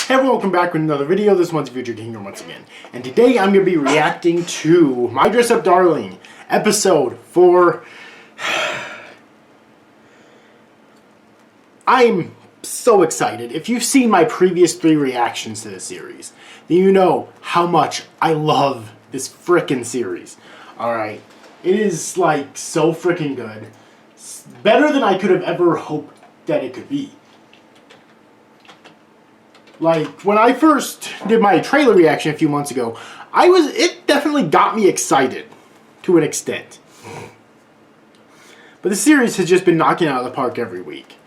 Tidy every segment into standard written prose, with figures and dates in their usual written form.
Hey everyone, welcome back with another video. This one's Future Kingdom once again. And today I'm going to be reacting to My Dress Up Darling, episode 4. I'm so excited. If you've seen my previous 3 reactions to this series, then you know how much I love this frickin' series. Alright, it is like so frickin' good. It's better than I could have ever hoped that it could be. Like, when I first did my trailer reaction a few months ago, it definitely got me excited, to an extent. But the series has just been knocking out of the park every week.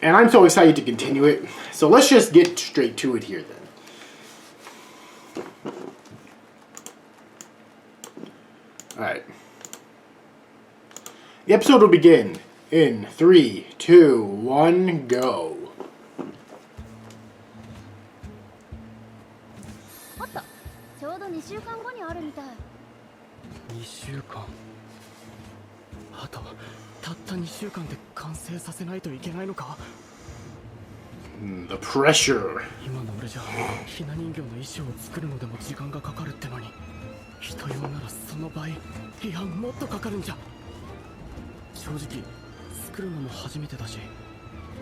And I'm so excited to continue it. So let's just get straight to it here then. Alright. The episode will begin in 3, 2, 1, go. 2週間後にあるみたい。2週間。あとたった2週間で完成させないといけないのか。The pressure. 今の俺じゃひな人形の衣装を作るのでも時間がかかるってのに、人用ならその倍、いやもっとかかるんじゃ。正直作るのも初めてだし、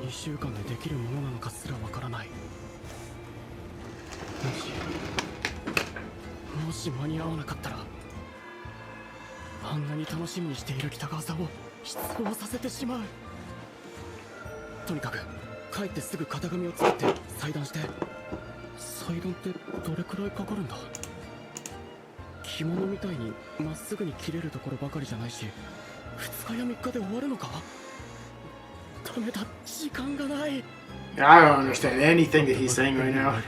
2週間でできるものなのかすらわからない。もし間に合わなかったら、あんなに楽しみにしている北川さんを失望させてしまう。とにかく帰ってすぐ型紙を作って裁断して。裁断ってどれくらいかかるんだ。着物みたいにまっすぐに切れるところばかりじゃないし、2日や3日で終わるのか。ダメだ、時間がない。 I don't understand anything that he's saying right now.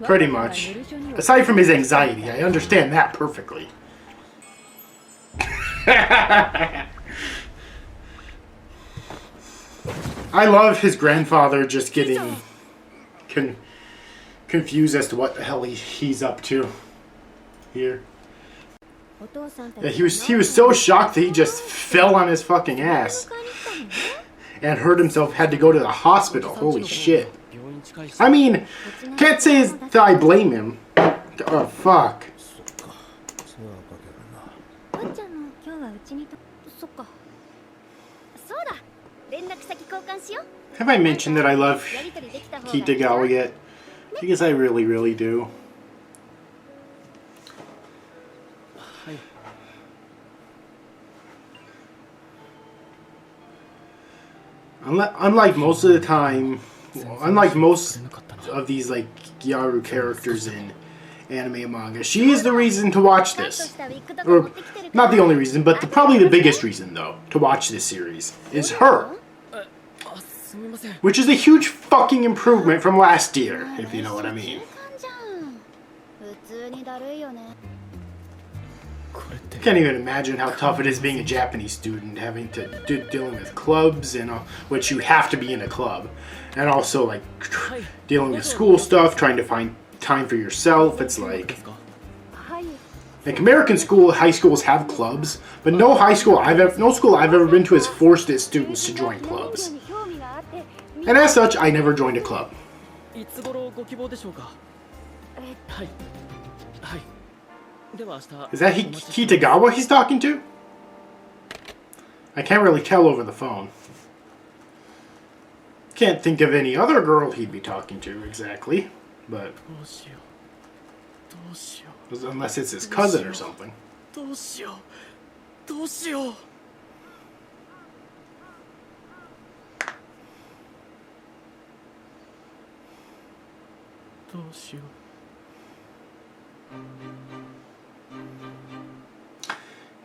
Pretty much. Aside from his anxiety, I understand that perfectly. I love his grandfather just getting confused as to what the hell he's up to here. Yeah, he was so shocked that he just fell on his fucking ass and hurt himself, had to go to the hospital. Holy shit. I mean, can't say that I blame him. Oh, fuck. Have I mentioned that I love Kitagawa yet? Because I really, really do. Unlike most of the time, unlike most of these like Gyaru characters in anime and manga, she is the reason to watch this. Or, not the only reason, but probably the biggest reason, though, to watch this series, is her. Which is a huge fucking improvement from last year, if you know what I mean. I can't even imagine how tough it is being a Japanese student, having to dealing with clubs and which you have to be in a club, and also like dealing with school stuff, trying to find time for yourself. It's like American high schools have clubs, but no school I've ever been to has forced its students to join clubs, and as such, I never joined a club. Is that Kitagawa he's talking to? I can't really tell over the phone. Can't think of any other girl he'd be talking to exactly, but unless it's his cousin or something.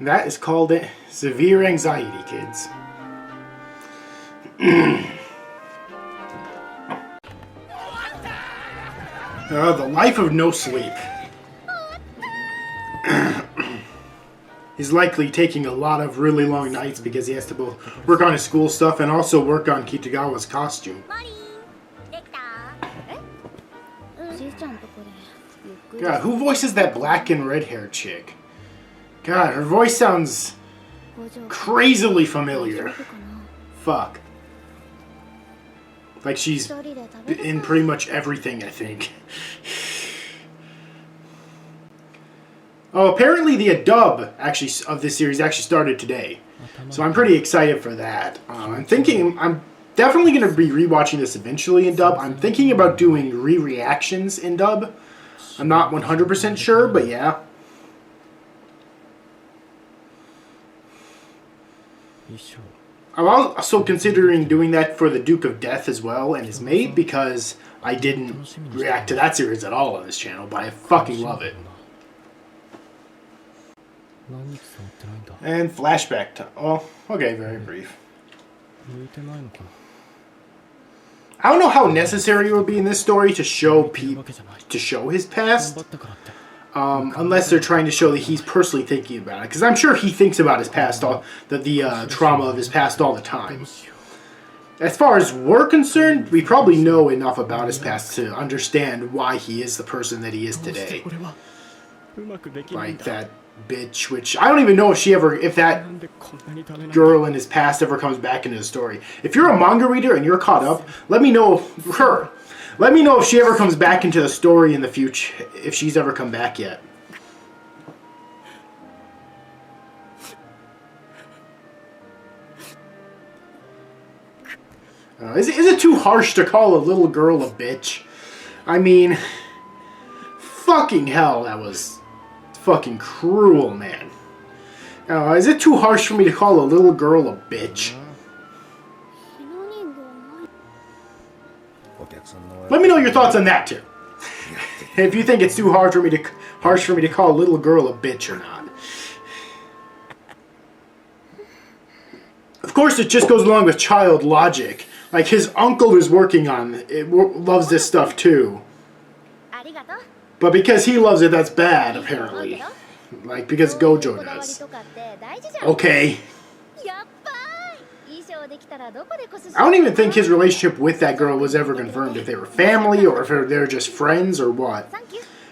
That is called severe anxiety, kids. The life of no sleep. He's likely taking a lot of really long nights because he has to both work on his school stuff and also work on Kitagawa's costume. God, who voices that black and red hair chick? God, her voice sounds crazily familiar. Fuck. Like she's in pretty much everything, I think. Oh, apparently the dub actually of this series actually started today, so I'm pretty excited for that. I'm definitely going to be rewatching this eventually in dub. I'm thinking about doing re-reactions in dub. I'm not 100% sure, but yeah. I'm also considering doing that for the Duke of Death as well and his mate, because I didn't react to that series at all on this channel, but I fucking love it. And flashback to... Oh, okay, very brief. I don't know how necessary it would be in this story to show his past, unless they're trying to show that he's personally thinking about it. Because I'm sure he thinks about his past, the trauma of his past all the time. As far as we're concerned, we probably know enough about his past to understand why he is the person that he is today. Like that bitch, which I don't even know if that girl in his past ever comes back into the story. If you're a manga reader and you're caught up, let me know her. Let me know if she ever comes back into the story in the future, if she's ever come back yet. Is it too harsh to call a little girl a bitch? I mean, fucking hell, that was fucking cruel, man. Is it too harsh for me to call a little girl a bitch? Let me know your thoughts on that too. If you think it's too harsh for me to call a little girl a bitch or not. Of course, it just goes along with child logic. Like his uncle is working on it, loves this stuff too. But because he loves it, that's bad, apparently. Like, because Gojou does. Okay. I don't even think his relationship with that girl was ever confirmed. If they were family, or if they're just friends, or what.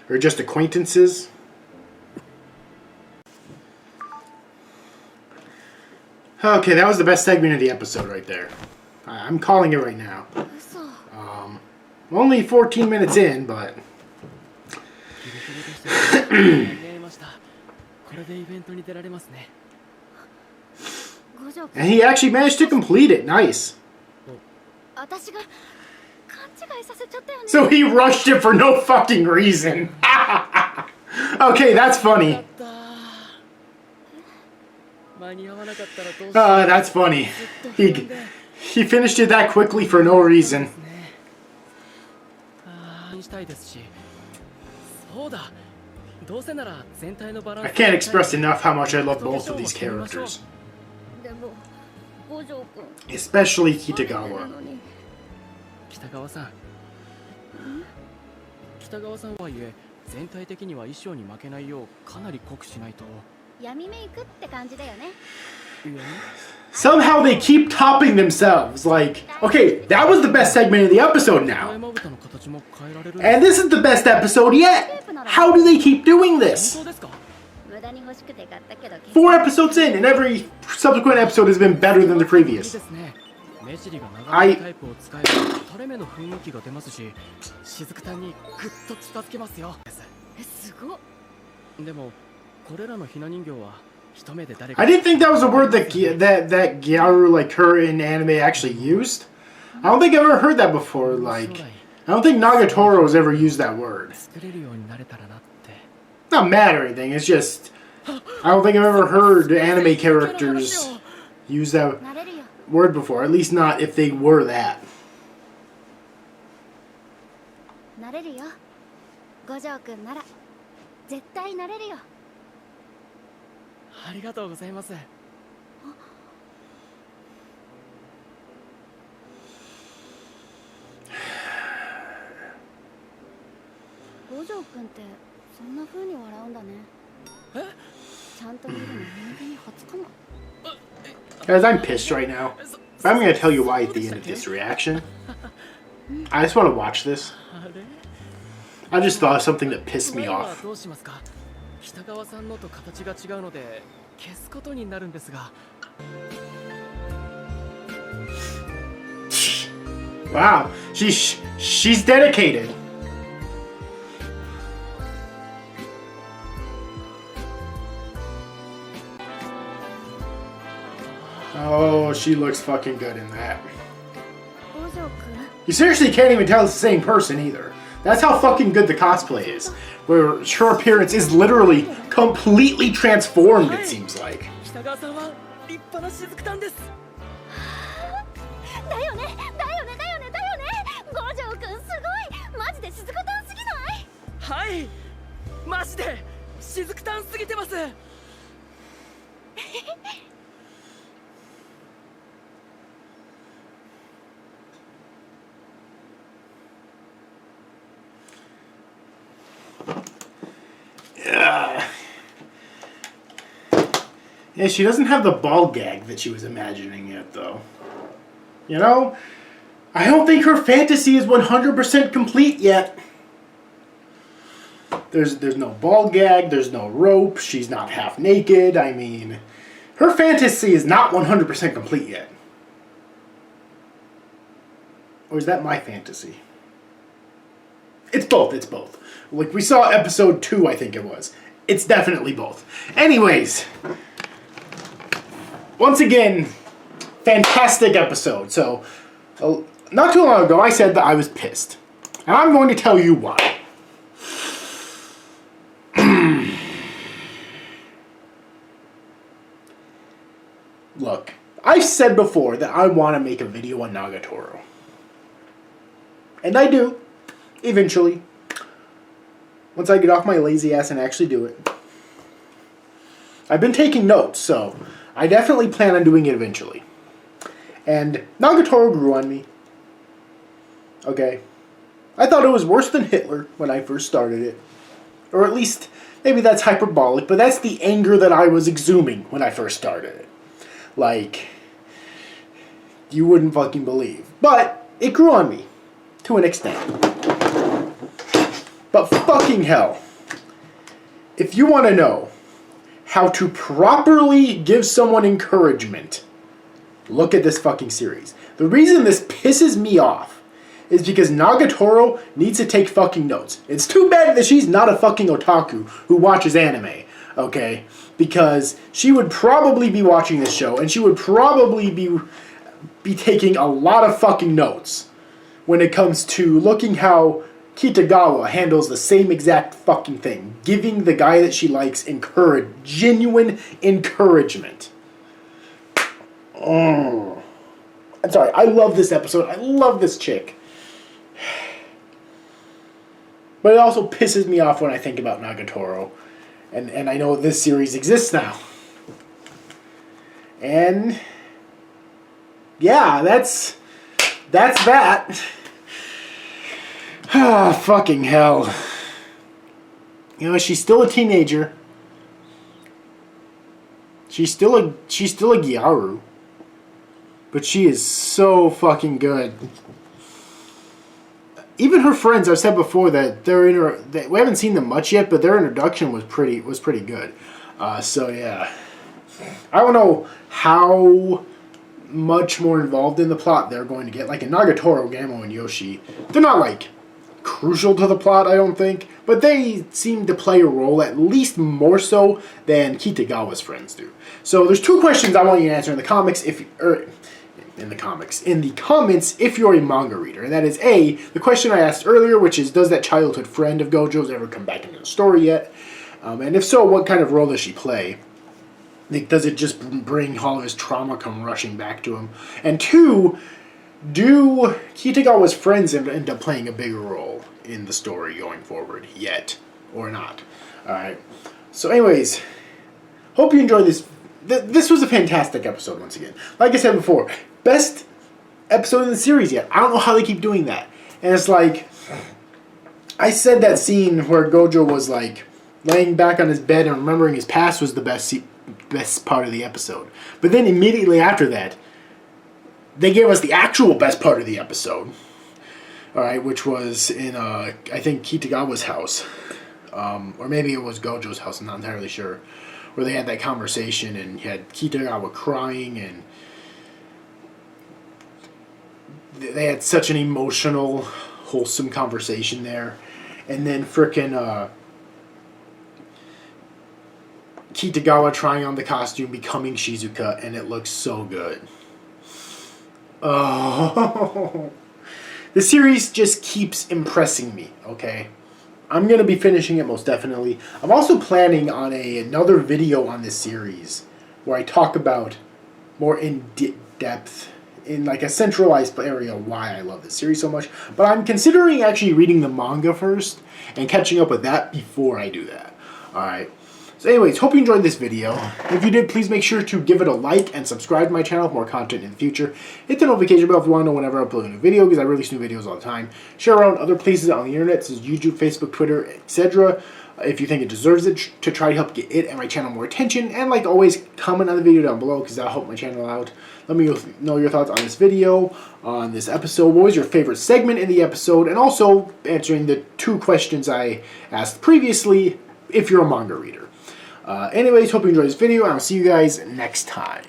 Or just acquaintances. Okay, that was the best segment of the episode right there. I'm calling it right now. Only 14 minutes in, but... And he actually managed to complete it. Nice. So he rushed it for no fucking reason. Okay, that's funny. That's funny. He finished it that quickly for no reason. I can't express enough how much I love both of these characters. Especially Kitagawa. Somehow they keep topping themselves. Like, okay, that was the best segment of the episode now. And this is the best episode yet. How do they keep doing this? 4 episodes in, and every subsequent episode has been better than the previous. I didn't think that was a word that Gyaru, like her in anime, actually used. I don't think I've ever heard that before. Like, I don't think Nagatoro's ever used that word. Not mad or anything. It's just I don't think I've ever heard anime characters use that word before. At least not if they were that. Guys, I'm pissed right now. But I'm going to tell you why at the end of this reaction. I just want to watch this. I just thought of something that pissed me off. Wow, she's dedicated. Oh, she looks fucking good in that. You seriously can't even tell it's the same person either. That's how fucking good the cosplay is. Where her appearance is literally completely transformed, it seems like. Yeah, she doesn't have the ball gag that she was imagining yet, though. You know? I don't think her fantasy is 100% complete yet. There's no ball gag, there's no rope, she's not half naked. I mean, her fantasy is not 100% complete yet. Or is that my fantasy? It's both, it's both. Like, we saw episode 2, I think it was. It's definitely both. Anyways, once again, fantastic episode. So, not too long ago, I said that I was pissed. And I'm going to tell you why. Look, I've said before that I want to make a video on Nagatoro. And I do, eventually. Once I get off my lazy ass and actually do it. I've been taking notes, so I definitely plan on doing it eventually. And Nagatoro grew on me. Okay. I thought it was worse than Hitler when I first started it. Or at least, maybe that's hyperbolic, but that's the anger that I was exhuming when I first started it. Like, you wouldn't fucking believe. But it grew on me. To an extent. But fucking hell. If you want to know how to properly give someone encouragement, look at this fucking series. The reason this pisses me off is because Nagatoro needs to take fucking notes. It's too bad that she's not a fucking otaku who watches anime, okay? Because she would probably be watching this show, and she would probably be taking a lot of fucking notes when it comes to looking how Kitagawa handles the same exact fucking thing. Giving the guy that she likes genuine encouragement. Oh. I'm sorry, I love this episode. I love this chick. But it also pisses me off when I think about Nagatoro. And I know this series exists now. And yeah, that's that. Ah, fucking hell. You know, she's still a teenager. She's still a Gyaru. But she is so fucking good. Even her friends, I've said before that we haven't seen them much yet, but their introduction was pretty good. So yeah, I don't know how much more involved in the plot they're going to get. Like in Nagatoro, Gamo, and Yoshi, they're not like crucial to the plot, I don't think, but they seem to play a role at least more so than Kitagawa's friends do. So there's two questions I want you to answer in the comments if you're a manga reader. And that is A, the question I asked earlier, which is, does that childhood friend of Gojo's ever come back into the story yet? And if so, what kind of role does she play? Like, does it just bring all of his trauma come rushing back to him? And 2, do Kitagawa's friends end up playing a bigger role in the story going forward yet? Or not? Alright. So anyways, hope you enjoyed this. This was a fantastic episode once again. Like I said before, best episode in the series yet. I don't know how they keep doing that. And it's like, I said that scene where Gojo was like laying back on his bed and remembering his past was the best part of the episode. But then immediately after that, they gave us the actual best part of the episode. Alright, which was in, I think, Kitagawa's house. Or maybe it was Gojo's house, I'm not entirely sure. Where they had that conversation and you had Kitagawa crying and they had such an emotional, wholesome conversation there. And then frickin' Kitagawa trying on the costume, becoming Shizuka, and it looks so good. Oh, the series just keeps impressing me, okay? I'm going to be finishing it most definitely. I'm also planning on another video on this series where I talk about more in depth, in like a centralized area, why I love this series so much. But I'm considering actually reading the manga first and catching up with that before I do that. Alright. So anyways, hope you enjoyed this video. If you did, please make sure to give it a like and subscribe to my channel for more content in the future. Hit the notification bell if you want to know whenever I upload a new video, because I release new videos all the time. Share around other places on the internet, such as YouTube, Facebook, Twitter, etc. If you think it deserves it, to try to help get it and my channel more attention. And like always, comment on the video down below, because that'll help my channel out. Let me know your thoughts on this video, on this episode. What was your favorite segment in the episode? And also answering the 2 questions I asked previously, if you're a manga reader. Anyways, hope you enjoyed this video, and I'll see you guys next time.